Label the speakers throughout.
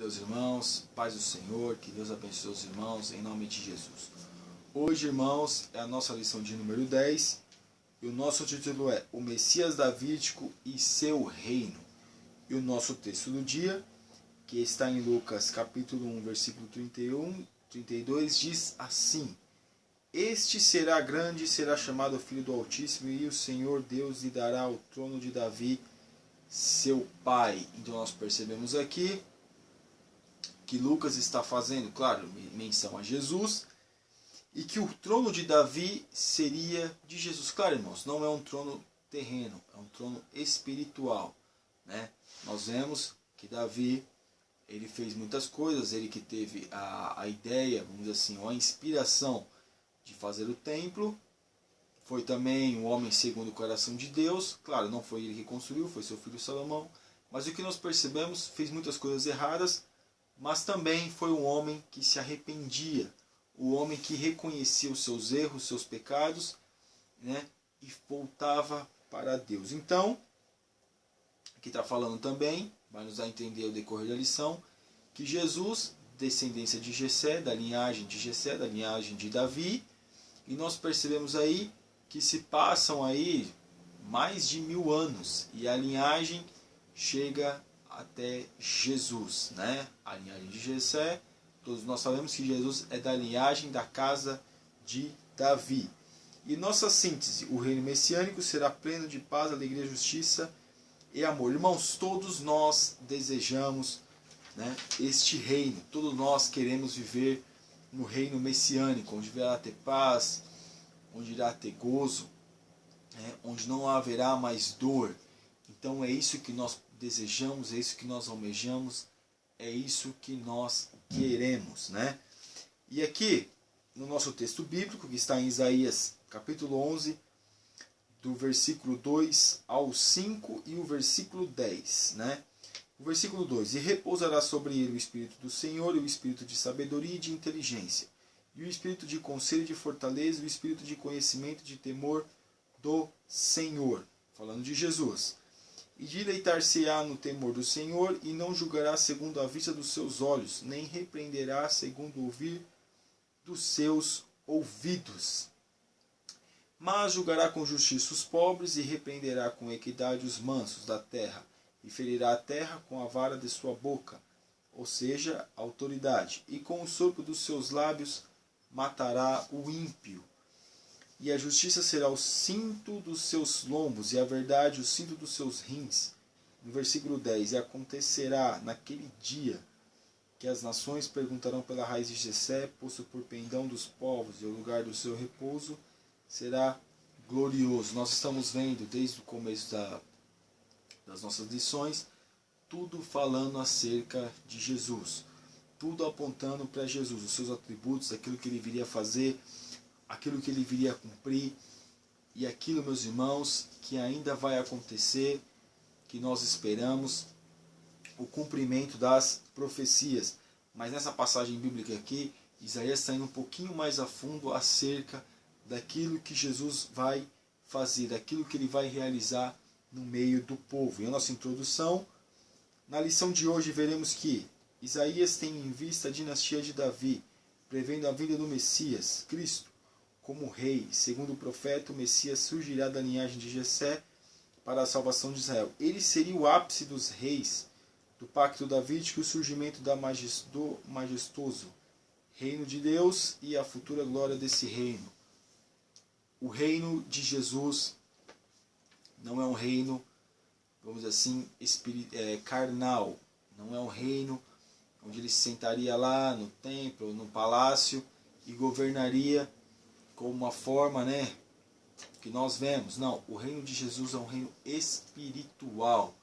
Speaker 1: Deus, irmãos, paz do Senhor, que Deus abençoe os irmãos, em nome de Jesus. Hoje, irmãos, é a nossa lição de número 10, e o nosso título é O Messias Davídico e seu Reino. E o nosso texto do dia, que está em Lucas capítulo 1, versículo 32, diz assim: Este será grande e será chamado Filho do Altíssimo, e o Senhor Deus lhe dará o trono de Davi, seu pai. Então nós percebemos aqui que Lucas está fazendo, claro, menção a Jesus, e que o trono de Davi seria de Jesus. Claro, irmãos, não é um trono terreno, é um trono espiritual, né? Nós vemos que Davi, ele fez muitas coisas, ele que teve a ideia, vamos dizer assim, a inspiração de fazer o templo, foi também um homem segundo o coração de Deus. Claro, não foi ele que construiu, foi seu filho Salomão, mas o que nós percebemos, fez muitas coisas erradas, mas também foi um homem que se arrependia, o homem que reconhecia os seus erros, os seus pecados, né, e voltava para Deus. Então, aqui está falando também, vai nos dar a entender o decorrer da lição, que Jesus, descendência de Jessé, da linhagem de Jessé, da linhagem de Davi, e nós percebemos aí que se passam aí mais de 1000 anos, e a linhagem chega até Jesus, né? A linhagem de Jessé, todos nós sabemos que Jesus é da linhagem da casa de Davi. E nossa síntese: o reino messiânico será pleno de paz, alegria, justiça e amor. Irmãos, todos nós desejamos, né, este reino, todos nós queremos viver no reino messiânico, onde irá ter paz, onde irá ter gozo, né, onde não haverá mais dor. Então é isso que nós desejamos, é isso que nós almejamos, é isso que nós queremos, né? E aqui, no nosso texto bíblico, que está em Isaías capítulo 11, do versículo 2 ao 5 e o versículo 10, né? O versículo 2: E repousará sobre ele o Espírito do Senhor, e o Espírito de sabedoria e de inteligência, e o Espírito de conselho e de fortaleza, e o Espírito de conhecimento e de temor do Senhor. Falando de Jesus. E dileitar-se-á no temor do Senhor, e não julgará segundo a vista dos seus olhos, nem repreenderá segundo o ouvir dos seus ouvidos. Mas julgará com justiça os pobres, e repreenderá com equidade os mansos da terra, e ferirá a terra com a vara de sua boca, ou seja, a autoridade, e com o sopro dos seus lábios matará o ímpio. E a justiça será o cinto dos seus lombos, e a verdade o cinto dos seus rins. No versículo 10: E acontecerá naquele dia que as nações perguntarão pela raiz de Jessé, posto por pendão dos povos, e o lugar do seu repouso será glorioso. Nós estamos vendo desde o começo das nossas lições, tudo falando acerca de Jesus, tudo apontando para Jesus, os seus atributos, aquilo que ele viria a fazer, aquilo que ele viria a cumprir, e aquilo, meus irmãos, que ainda vai acontecer, que nós esperamos, o cumprimento das profecias. Mas nessa passagem bíblica aqui, Isaías está indo um pouquinho mais a fundo acerca daquilo que Jesus vai fazer, daquilo que ele vai realizar no meio do povo. E a nossa introdução, na lição de hoje, veremos que Isaías tem em vista a dinastia de Davi, prevendo a vinda do Messias, Cristo, como rei. Segundo o profeta, o Messias surgirá da linhagem de Jessé para a salvação de Israel. Ele seria o ápice dos reis do pacto davídico e o surgimento do majestoso reino de Deus e a futura glória desse reino. O reino de Jesus não é um reino, vamos dizer assim, carnal. Não é um reino onde ele se sentaria lá no templo, no palácio e governaria como uma forma, né, que nós vemos. Não, o reino de Jesus é um reino espiritual.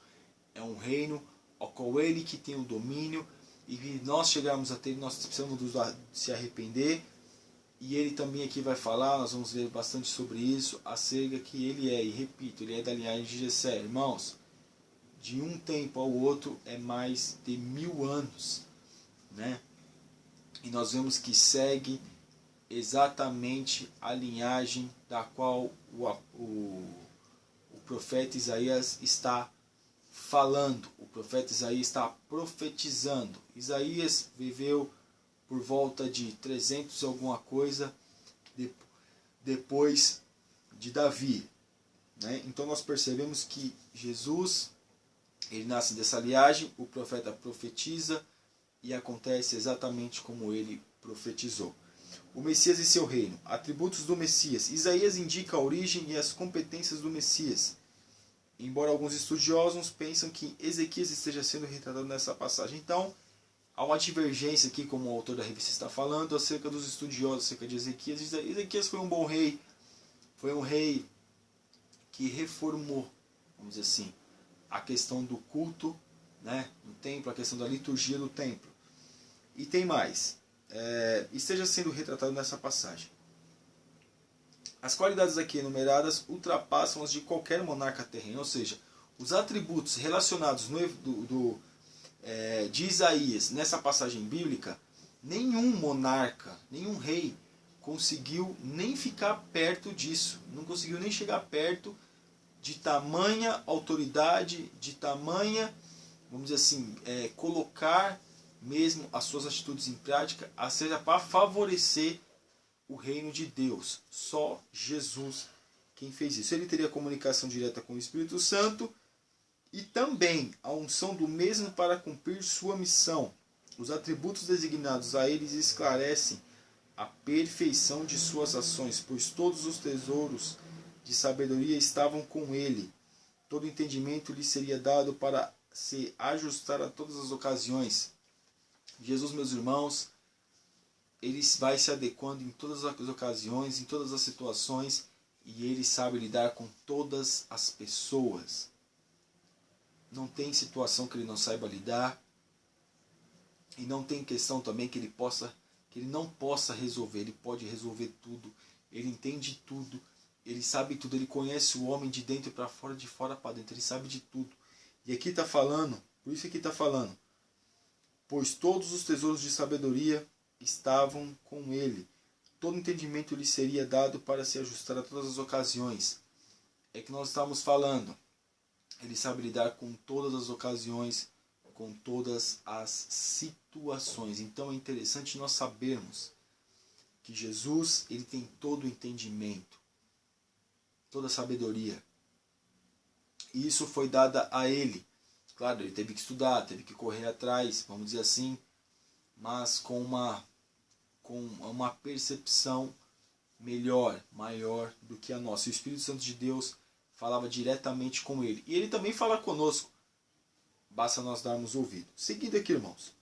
Speaker 1: É um reino ao qual ele que tem o domínio, e nós chegarmos a ter, nós precisamos se arrepender. E ele também aqui vai falar, nós vamos ver bastante sobre isso, acerca que ele é, e repito, ele é da linhagem de Jessé. Irmãos, de um tempo ao outro é mais de 1000 anos, né? E nós vemos que segue exatamente a linhagem da qual o profeta Isaías está falando, o profeta Isaías está profetizando. Isaías viveu por volta de 300 e alguma coisa depois de Davi, né? Então nós percebemos que Jesus, ele nasce dessa linhagem, o profeta profetiza e acontece exatamente como ele profetizou. O Messias e seu reino. Atributos do Messias. Isaías indica a origem e as competências do Messias. Embora alguns estudiosos pensam que Ezequias esteja sendo retratado nessa passagem. Então, há uma divergência aqui, como o autor da revista está falando, acerca dos estudiosos, acerca de Ezequias. Ezequias foi um bom rei, foi um rei que reformou, vamos dizer assim, a questão do culto, né, no templo, a questão da liturgia do templo. E tem mais. Esteja sendo retratado nessa passagem. As qualidades aqui enumeradas ultrapassam as de qualquer monarca terreno, ou seja, os atributos relacionados de Isaías nessa passagem bíblica, nenhum monarca, nenhum rei conseguiu nem ficar perto disso, não conseguiu nem chegar perto de tamanha autoridade, de tamanha, vamos dizer assim, colocar mesmo as suas atitudes em prática, seja para favorecer o reino de Deus. Só Jesus quem fez isso. Ele teria comunicação direta com o Espírito Santo e também a unção do mesmo para cumprir sua missão. Os atributos designados a eles esclarecem a perfeição de suas ações, pois todos os tesouros de sabedoria estavam com ele. Todo entendimento lhe seria dado para se ajustar a todas as ocasiões. Jesus, meus irmãos, ele vai se adequando em todas as ocasiões, em todas as situações, e ele sabe lidar com todas as pessoas. Não tem situação que ele não saiba lidar, e não tem questão também que ele não possa resolver. Ele pode resolver tudo, ele entende tudo, ele sabe tudo, ele conhece o homem de dentro para fora, de fora para dentro, ele sabe de tudo. E aqui está falando, por isso aqui está falando, pois todos os tesouros de sabedoria estavam com ele. Todo entendimento lhe seria dado para se ajustar a todas as ocasiões. É que nós estamos falando. Ele sabe lidar com todas as ocasiões, com todas as situações. Então é interessante nós sabermos que Jesus, ele tem todo o entendimento, toda a sabedoria. E isso foi dada a ele. Claro, ele teve que estudar, teve que correr atrás, vamos dizer assim, mas com uma percepção melhor, maior do que a nossa. O Espírito Santo de Deus falava diretamente com ele. E ele também fala conosco. Basta nós darmos ouvido. Seguindo aqui, irmãos.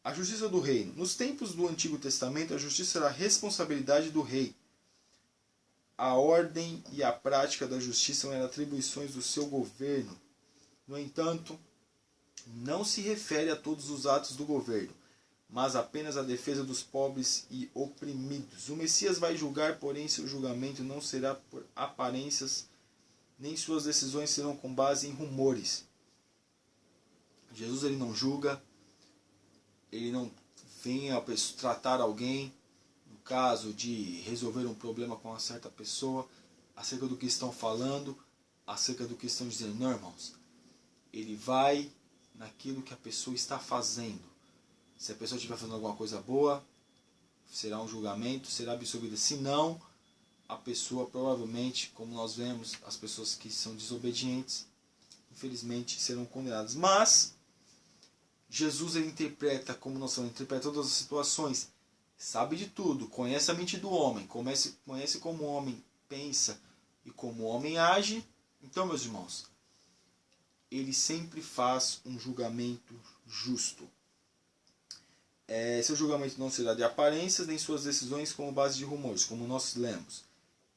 Speaker 1: A justiça do reino. Nos tempos do Antigo Testamento, a justiça era a responsabilidade do rei. A ordem e a prática da justiça eram atribuições do seu governo. No entanto, não se refere a todos os atos do governo, mas apenas à defesa dos pobres e oprimidos. O Messias vai julgar, porém seu julgamento não será por aparências, nem suas decisões serão com base em rumores. Jesus, ele não julga, ele não vem a tratar alguém, no caso de resolver um problema com uma certa pessoa, acerca do que estão falando, acerca do que estão dizendo. Não, irmãos. Ele vai naquilo que a pessoa está fazendo. Se a pessoa estiver fazendo alguma coisa boa, será um julgamento, será absolvida. Se não, a pessoa provavelmente, como nós vemos, as pessoas que são desobedientes, infelizmente serão condenadas. Mas Jesus, ele interpreta, como nós falamos, interpreta todas as situações, sabe de tudo, conhece a mente do homem, conhece como o homem pensa e como o homem age. Então, meus irmãos, ele sempre faz um julgamento justo. Seu julgamento não será de aparências, nem suas decisões com base de rumores, como nós lemos.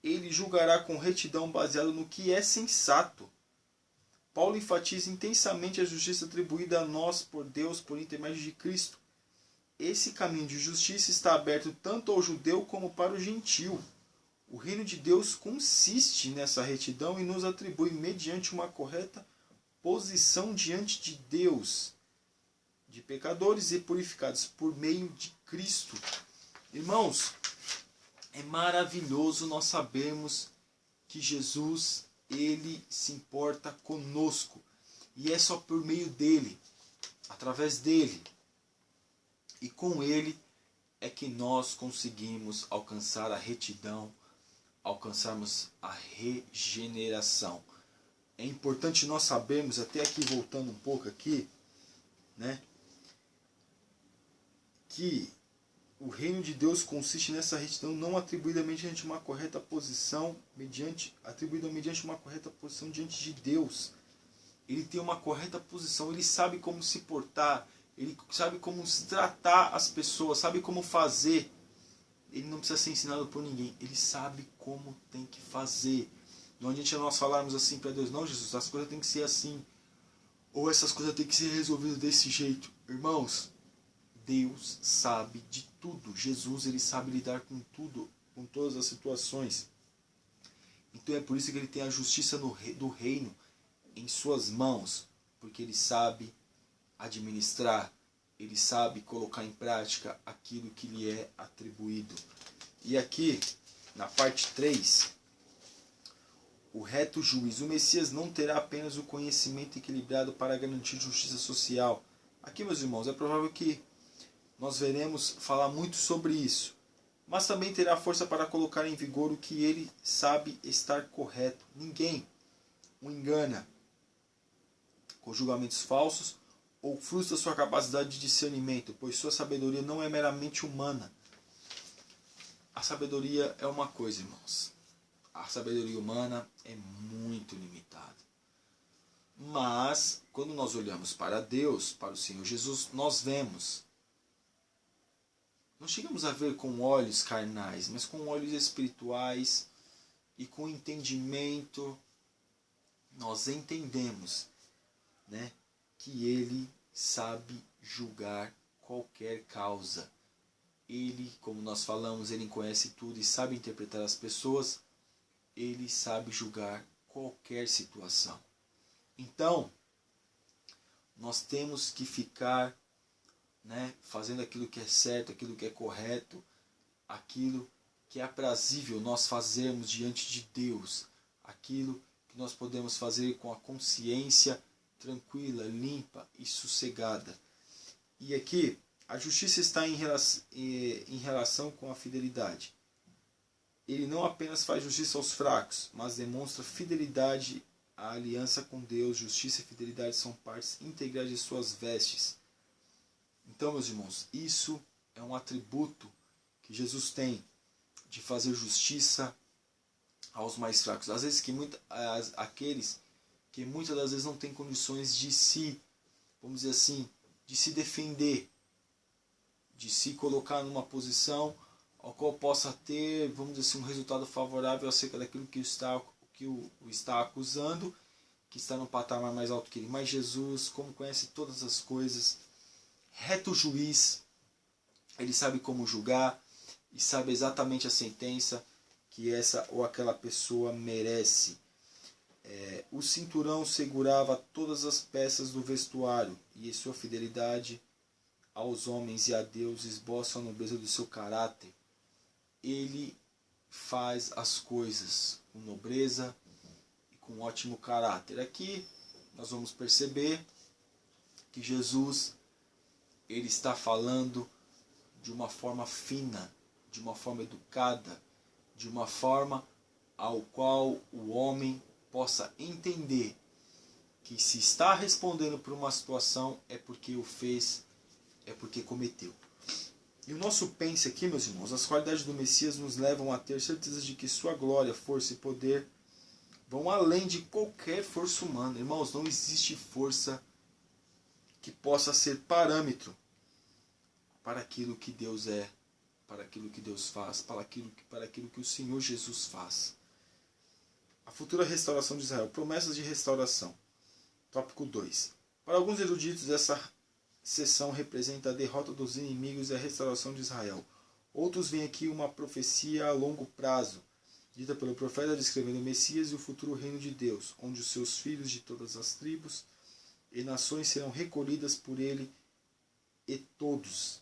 Speaker 1: Ele julgará com retidão baseado no que é sensato. Paulo enfatiza intensamente a justiça atribuída a nós por Deus por intermédio de Cristo. Esse caminho de justiça está aberto tanto ao judeu como para o gentil. O reino de Deus consiste nessa retidão e nos atribui, mediante uma correta posição diante de Deus, de pecadores e purificados por meio de Cristo. Irmãos, é maravilhoso nós sabermos que Jesus, ele se importa conosco. E é só por meio dele, através dele e com ele é que nós conseguimos alcançar a retidão, alcançarmos a regeneração. É importante nós sabermos, até aqui voltando um pouco aqui, né, que o reino de Deus consiste nessa retidão não atribuída mediante uma correta posição, atribuída mediante uma correta posição diante de Deus. Ele tem uma correta posição, ele sabe como se portar, ele sabe como tratar as pessoas, sabe como fazer. Ele não precisa ser ensinado por ninguém, ele sabe como tem que fazer. Não adianta nós falarmos assim para Deus, não, Jesus, as coisas têm que ser assim, ou essas coisas têm que ser resolvidas desse jeito. Irmãos, Deus sabe de tudo. Jesus, ele sabe lidar com tudo, com todas as situações. Então é por isso que ele tem a justiça do reino em suas mãos, porque ele sabe administrar, ele sabe colocar em prática aquilo que lhe é atribuído. E aqui, na parte 3, o reto juiz. O Messias não terá apenas o conhecimento equilibrado para garantir justiça social. Aqui, meus irmãos, é provável que nós veremos falar muito sobre isso, mas também terá força para colocar em vigor o que ele sabe estar correto. Ninguém o engana com julgamentos falsos ou frustra sua capacidade de discernimento, pois sua sabedoria não é meramente humana. A sabedoria é uma coisa, irmãos. A sabedoria humana é muito limitada. Mas, quando nós olhamos para Deus, para o Senhor Jesus, nós vemos. Não chegamos a ver com olhos carnais, mas com olhos espirituais e com entendimento. Nós entendemos, né, que Ele sabe julgar qualquer causa. Ele, como nós falamos, Ele conhece tudo e sabe interpretar as pessoas. Ele sabe julgar qualquer situação. Então, nós temos que ficar, né, fazendo aquilo que é certo, aquilo que é correto, aquilo que é aprazível nós fazermos diante de Deus, aquilo que nós podemos fazer com a consciência tranquila, limpa e sossegada. E aqui, a justiça está em relação com a fidelidade. Ele não apenas faz justiça aos fracos, mas demonstra fidelidade à aliança com Deus. Justiça e fidelidade são partes integrais de suas vestes. Então, meus irmãos, isso é um atributo que Jesus tem, de fazer justiça aos mais fracos. Às vezes aqueles que muitas das vezes não têm condições de se, vamos dizer assim, de se defender, de se colocar numa posição ao qual possa ter, vamos dizer assim, um resultado favorável acerca daquilo que o está acusando, que está num patamar mais alto que ele. Mas Jesus, como conhece todas as coisas, reto juiz, ele sabe como julgar e sabe exatamente a sentença que essa ou aquela pessoa merece. O cinturão segurava todas as peças do vestuário, e sua fidelidade aos homens e a Deus esboça a nobreza do seu caráter. Ele faz as coisas com nobreza e com ótimo caráter. Aqui nós vamos perceber que Jesus, ele está falando de uma forma fina, de uma forma educada, de uma forma ao qual o homem possa entender que se está respondendo por uma situação é porque o fez, é porque cometeu. E o nosso pense aqui, meus irmãos, as qualidades do Messias nos levam a ter certeza de que sua glória, força e poder vão além de qualquer força humana. Irmãos, não existe força que possa ser parâmetro para aquilo que Deus é, para aquilo que Deus faz, para aquilo que o Senhor Jesus faz. A futura restauração de Israel. Promessas de restauração. Tópico 2. Para alguns eruditos, essa seção representa a derrota dos inimigos e a restauração de Israel. Outros veem aqui uma profecia a longo prazo, dita pelo profeta descrevendo o Messias e o futuro reino de Deus, onde os seus filhos de todas as tribos e nações serão recolhidas por ele e todos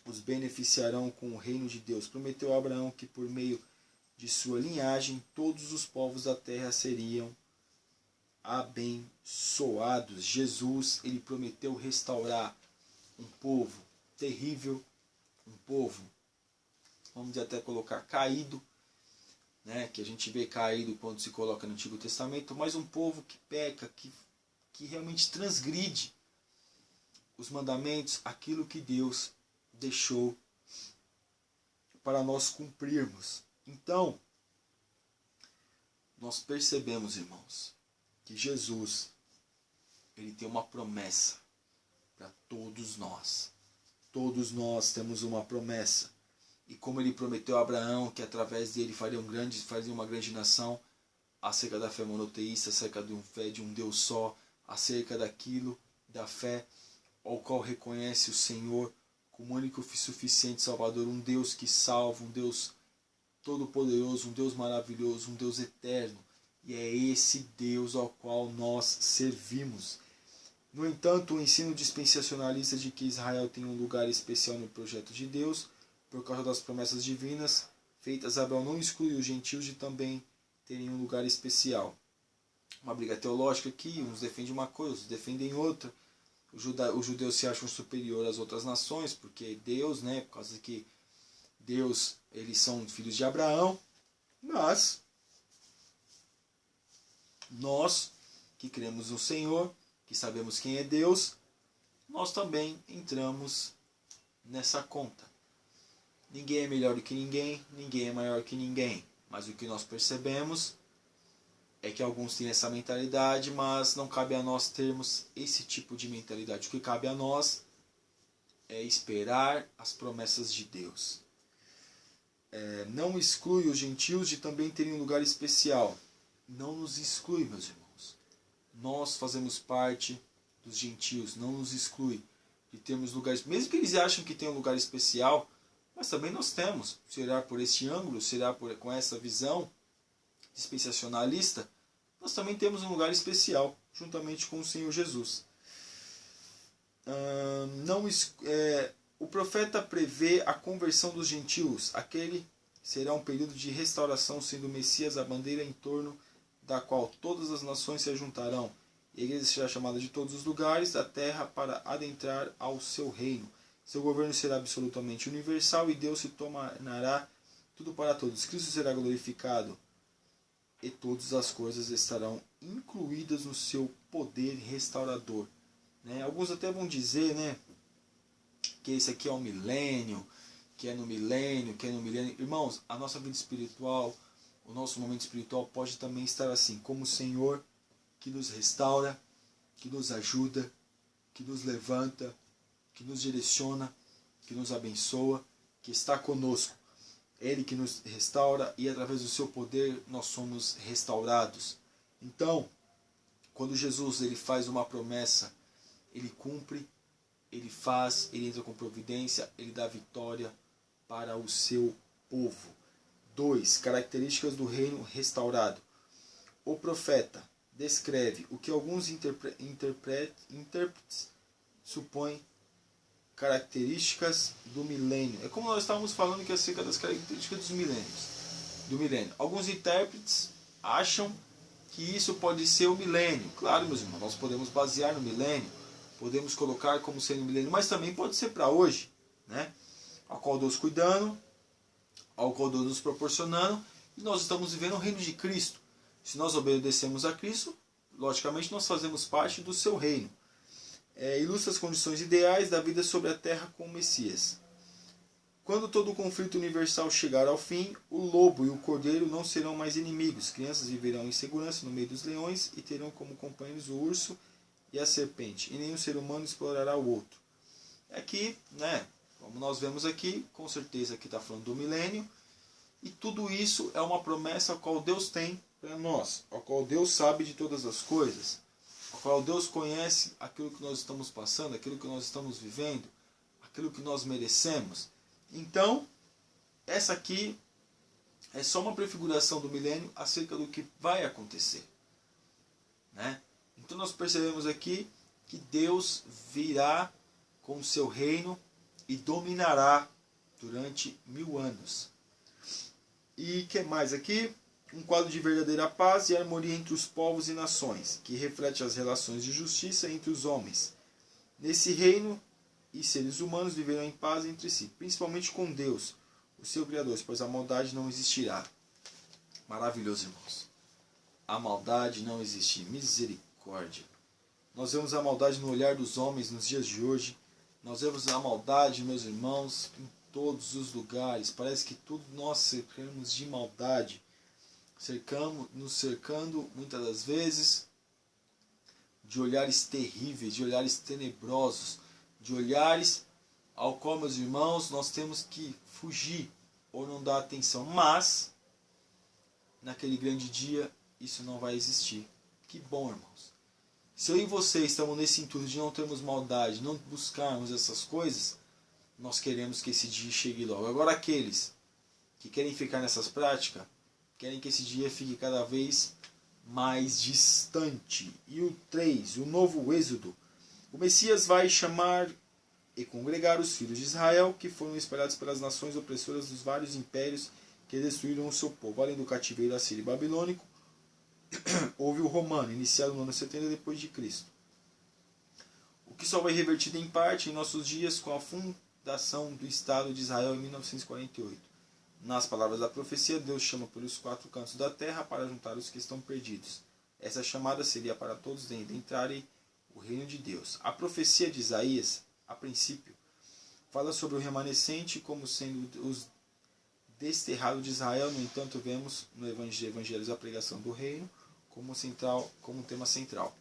Speaker 1: os beneficiarão com o reino de Deus. Prometeu a Abraão que por meio de sua linhagem todos os povos da terra seriam abençoados. Jesus, ele prometeu restaurar um povo terrível, um povo, vamos até colocar caído, né, que a gente vê caído quando se coloca no Antigo Testamento, mas um povo que peca, que realmente transgride os mandamentos, aquilo que Deus deixou para nós cumprirmos. Então, nós percebemos, irmãos, que Jesus, ele tem uma promessa para todos nós. Todos nós temos uma promessa. E como ele prometeu a Abraão que através dele faria uma grande nação, acerca da fé monoteísta, acerca de um Deus só, acerca daquilo, da fé ao qual reconhece o Senhor como único e suficiente Salvador, um Deus que salva, um Deus todo-poderoso, um Deus maravilhoso, um Deus eterno. E é esse Deus ao qual nós servimos. No entanto, o ensino dispensacionalista de que Israel tem um lugar especial no projeto de Deus, por causa das promessas divinas feitas a Abraão, não exclui os gentios de também terem um lugar especial. Uma briga teológica aqui, uns defendem uma coisa, outros defendem outra. Os judeus se acham superior às outras nações, porque Deus, né, por causa que Deus, eles são filhos de Abraão, mas nós que cremos no Senhor, que sabemos quem é Deus, nós também entramos nessa conta. Ninguém é melhor do que ninguém, ninguém é maior que ninguém, mas o que nós percebemos é que alguns têm essa mentalidade, mas não cabe a nós termos esse tipo de mentalidade. O que cabe a nós é esperar as promessas de Deus. Não exclui os gentios de também terem um lugar especial. Não nos exclui, meus irmãos. Nós fazemos parte dos gentios, não nos exclui de termos lugares, mesmo que eles acham que tem um lugar especial, mas também nós temos. Se olhar por este ângulo, se olhar com essa visão dispensacionalista, nós também temos um lugar especial, juntamente com o Senhor Jesus. O profeta prevê a conversão dos gentios. Aquele será um período de restauração, sendo o Messias a bandeira em torno da qual todas as nações se ajuntarão. E a igreja será chamada de todos os lugares da terra para adentrar ao seu reino. Seu governo será absolutamente universal e Deus se tornará tudo para todos. Cristo será glorificado e todas as coisas estarão incluídas no seu poder restaurador. Né? Alguns até vão dizer, né, que esse aqui é o milênio, que é no milênio, que é no milênio. Irmãos, a nossa vida espiritual, o nosso momento espiritual pode também estar assim, como o Senhor que nos restaura, que nos ajuda, que nos levanta, que nos direciona, que nos abençoa, que está conosco. Ele que nos restaura e através do seu poder nós somos restaurados. Então, quando Jesus ele faz uma promessa, ele cumpre, ele faz, ele entra com providência, ele dá vitória para o seu povo. 2. Características do reino restaurado. O profeta descreve o que alguns intérpretes supõem características do milênio. É como nós estávamos falando que acerca das características do milênio. Alguns intérpretes acham que isso pode ser o milênio. Claro, meus irmãos, nós podemos basear no milênio, podemos colocar como sendo o milênio, mas também pode ser para hoje, né? Ao qual Deus cuidando, ao qual Deus nos proporcionando, e nós estamos vivendo o reino de Cristo. Se nós obedecemos a Cristo, logicamente nós fazemos parte do seu reino. Ilustra as condições ideais da vida sobre a terra com o Messias. Quando todo o conflito universal chegar ao fim, o lobo e o cordeiro não serão mais inimigos. Crianças viverão em segurança no meio dos leões e terão como companheiros o urso e a serpente. E nenhum ser humano explorará o outro. Aqui, né, como nós vemos aqui, com certeza aqui está falando do milênio. E tudo isso é uma promessa a qual Deus tem para nós, ao qual Deus sabe de todas as coisas, ao qual Deus conhece aquilo que nós estamos passando, aquilo que nós estamos vivendo, aquilo que nós merecemos. Então, essa aqui é só uma prefiguração do milênio acerca do que vai acontecer, né? Então nós percebemos aqui que Deus virá com o seu reino e dominará durante 1000 anos. E o que mais aqui? um quadro de verdadeira paz e harmonia entre os povos e nações, que reflete as relações de justiça entre os homens. Nesse reino, e seres humanos viverão em paz entre si, principalmente com Deus, o seu Criador, pois a maldade não existirá. Maravilhoso, irmãos. A maldade não existe. Misericórdia. Nós vemos a maldade no olhar dos homens nos dias de hoje. Nós vemos a maldade, meus irmãos, em todos os lugares. Parece que tudo nós cercamos de maldade. Nos cercando, muitas das vezes, de olhares terríveis, de olhares tenebrosos, de olhares ao qual, meus irmãos, nós temos que fugir ou não dar atenção. Mas, naquele grande dia, isso não vai existir. Que bom, irmãos. Se eu e você estamos nesse intuito de não termos maldade, não buscarmos essas coisas, nós queremos que esse dia chegue logo. Agora, aqueles que querem ficar nessas práticas, querem que esse dia fique cada vez mais distante. E o 3, o novo êxodo. O Messias vai chamar e congregar os filhos de Israel, que foram espalhados pelas nações opressoras dos vários impérios que destruíram o seu povo. Além do cativeiro assírio e babilônico, houve o romano, iniciado no ano 70 depois de Cristo. O que só vai revertido em parte em nossos dias com a fundação do Estado de Israel em 1948. Nas palavras da profecia, Deus chama pelos 4 cantos da terra para juntar os que estão perdidos. Essa chamada seria para todos entrarem o reino de Deus. A profecia de Isaías, a princípio, fala sobre o remanescente como sendo os desterrados de Israel. No entanto, vemos no Evangelho a pregação do reino como tema central.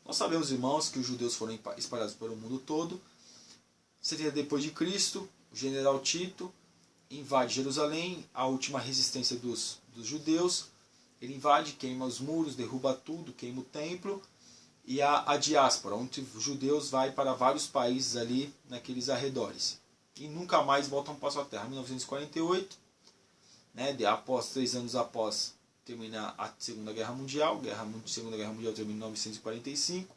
Speaker 1: Nós sabemos, irmãos, que os judeus foram espalhados pelo mundo todo. 70 depois de Cristo, o general Tito invade Jerusalém, a última resistência dos judeus. Ele invade, queima os muros, derruba tudo, queima o templo. E a diáspora, onde os judeus vai para vários países ali naqueles arredores. E nunca mais voltam para a sua terra. Em 1948, após 3 anos após terminar a Segunda Guerra Mundial, Segunda Guerra Mundial termina em 1945.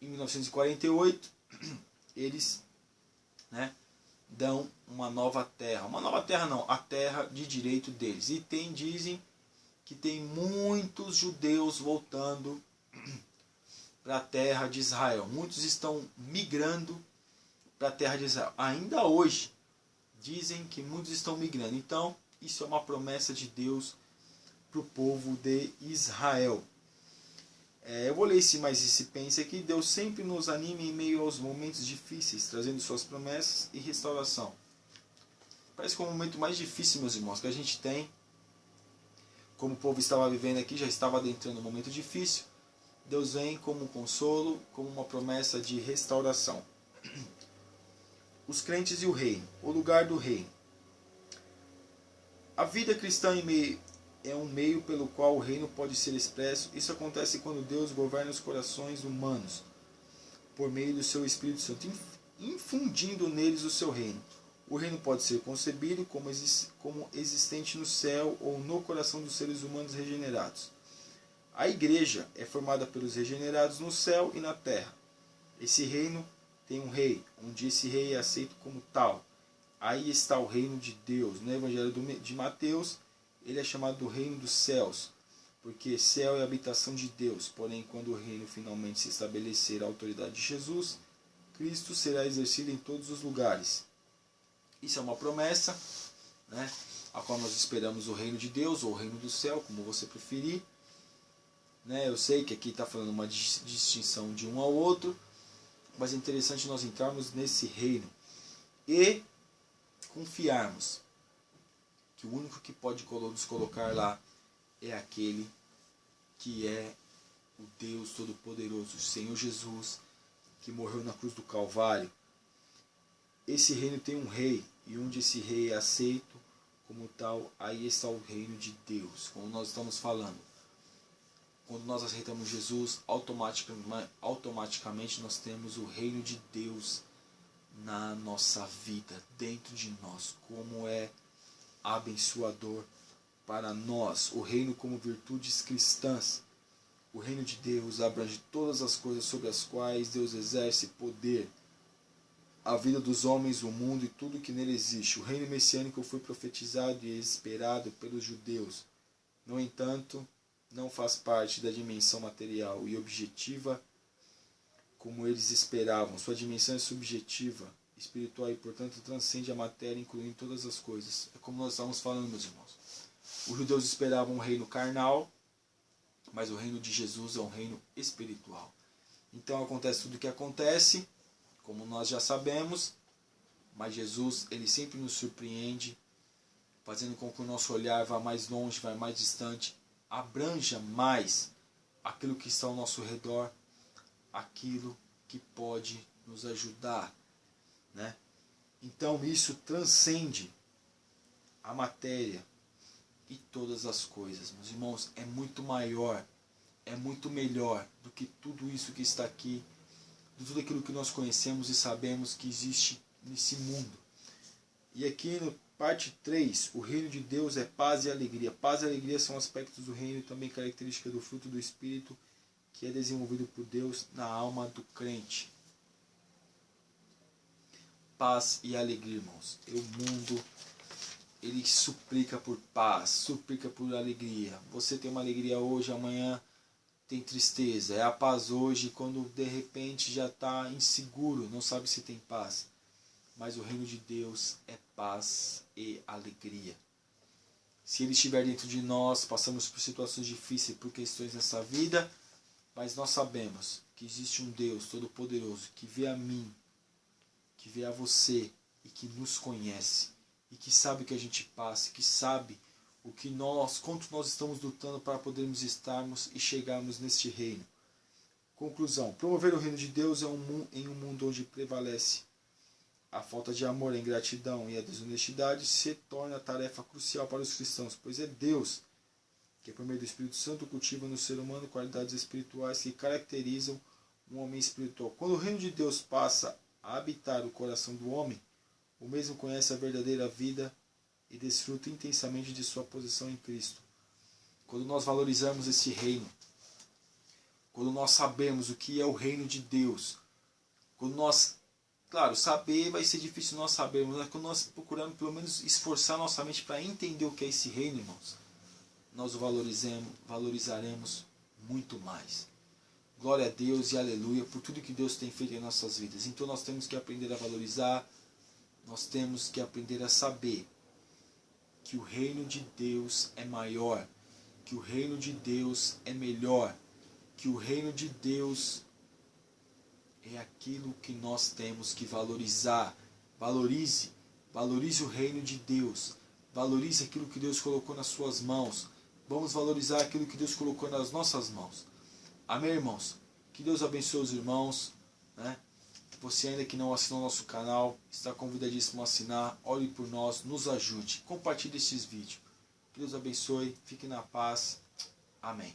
Speaker 1: Em 1948, eles dão uma nova terra. Uma nova terra não, a terra de direito deles. E dizem que tem muitos judeus voltando para a terra de Israel. Muitos estão migrando para a terra de Israel. Ainda hoje, dizem que muitos estão migrando. Então, isso é uma promessa de Deus para o povo de Israel. Eu vou ler esse pense aqui. Deus sempre nos anima em meio aos momentos difíceis, trazendo suas promessas e restauração. Parece que é o momento mais difícil, meus irmãos, que a gente tem. Como o povo estava vivendo aqui, já estava adentrando um momento difícil. Deus vem como um consolo, como uma promessa de restauração. Os crentes e o reino, o lugar do reino. A vida cristã é um meio pelo qual o reino pode ser expresso. Isso acontece quando Deus governa os corações humanos, por meio do seu Espírito Santo, infundindo neles o seu reino. O reino pode ser concebido como existente no céu ou no coração dos seres humanos regenerados. A igreja é formada pelos regenerados no céu e na terra. Esse reino tem um rei, onde esse rei é aceito como tal. Aí está o reino de Deus. No Evangelho de Mateus, ele é chamado do reino dos céus, porque céu é a habitação de Deus. Porém, quando o reino finalmente se estabelecer a autoridade de Jesus, Cristo será exercido em todos os lugares. Isso é uma promessa, a qual nós esperamos o reino de Deus, ou o reino do céu, como você preferir. Eu sei que aqui está falando uma distinção de um ao outro, mas é interessante nós entrarmos nesse reino e confiarmos que o único que pode nos colocar lá é aquele que é o Deus Todo-Poderoso, o Senhor Jesus, que morreu na cruz do Calvário. Esse reino tem um rei, e onde esse rei é aceito como tal, aí está o reino de Deus, como nós estamos falando. Quando nós aceitamos Jesus, automaticamente nós temos o reino de Deus na nossa vida, dentro de nós, como é abençoador para nós. O reino como virtudes cristãs. O reino de Deus abrange todas as coisas sobre as quais Deus exerce poder. a vida dos homens, o mundo e tudo que nele existe. O reino messiânico foi profetizado e esperado pelos judeus. No entanto, não faz parte da dimensão material e objetiva como eles esperavam. Sua dimensão é subjetiva, espiritual e, portanto, transcende a matéria, incluindo todas as coisas. É como nós estávamos falando, meus irmãos. Os judeus esperavam um reino carnal, mas o reino de Jesus é um reino espiritual. Então acontece tudo o que acontece, como nós já sabemos, mas Jesus, ele sempre nos surpreende, fazendo com que o nosso olhar vá mais longe, vá mais distante, abranja mais aquilo que está ao nosso redor, aquilo que pode nos ajudar, né? Então isso transcende a matéria e todas as coisas. Meus irmãos, é muito maior, é muito melhor do que tudo isso que está aqui, de tudo aquilo que nós conhecemos e sabemos que existe nesse mundo. E aqui no parte 3, o reino de Deus é paz e alegria. Paz e alegria são aspectos do reino e também características do fruto do Espírito que é desenvolvido por Deus na alma do crente. Paz e alegria, irmãos. O mundo, ele suplica por paz, suplica por alegria. Você tem uma alegria hoje, amanhã tem tristeza. É a paz hoje, quando de repente já está inseguro, não sabe se tem paz. Mas o reino de Deus é paz e alegria. Se ele estiver dentro de nós, passamos por situações difíceis, por questões nessa vida, mas nós sabemos que existe um Deus Todo-Poderoso que vê a mim, que vê a você e que nos conhece e que sabe o que a gente passa, que sabe o que quanto nós estamos lutando para podermos estarmos e chegarmos neste reino. Conclusão: promover o reino de Deus em um mundo onde prevalece a falta de amor, a ingratidão e a desonestidade, se torna tarefa crucial para os cristãos, pois é Deus que, por meio do Espírito Santo, cultiva no ser humano qualidades espirituais que caracterizam um homem espiritual. Quando o reino de Deus passa a habitar o coração do homem, o mesmo conhece a verdadeira vida e desfruta intensamente de sua posição em Cristo. Quando nós valorizamos esse reino, quando nós sabemos o que é o reino de Deus, quando nós, claro, saber vai ser difícil nós sabermos, mas quando nós procuramos pelo menos esforçar nossa mente para entender o que é esse reino, irmãos, nós o valorizaremos muito mais. Glória a Deus e aleluia por tudo que Deus tem feito em nossas vidas. Então nós temos que aprender a valorizar, nós temos que aprender a saber que o reino de Deus é maior, que o reino de Deus é melhor, que o reino de Deus é aquilo que nós temos que valorizar. Valorize o reino de Deus, valorize aquilo que Deus colocou nas suas mãos. Vamos valorizar aquilo que Deus colocou nas nossas mãos. Amém, irmãos? Que Deus abençoe os irmãos, né? Você ainda que não assinou nosso canal, está convidadíssimo a assinar. Ore por nós, nos ajude. Compartilhe esses vídeos. Que Deus abençoe. Fique na paz. Amém.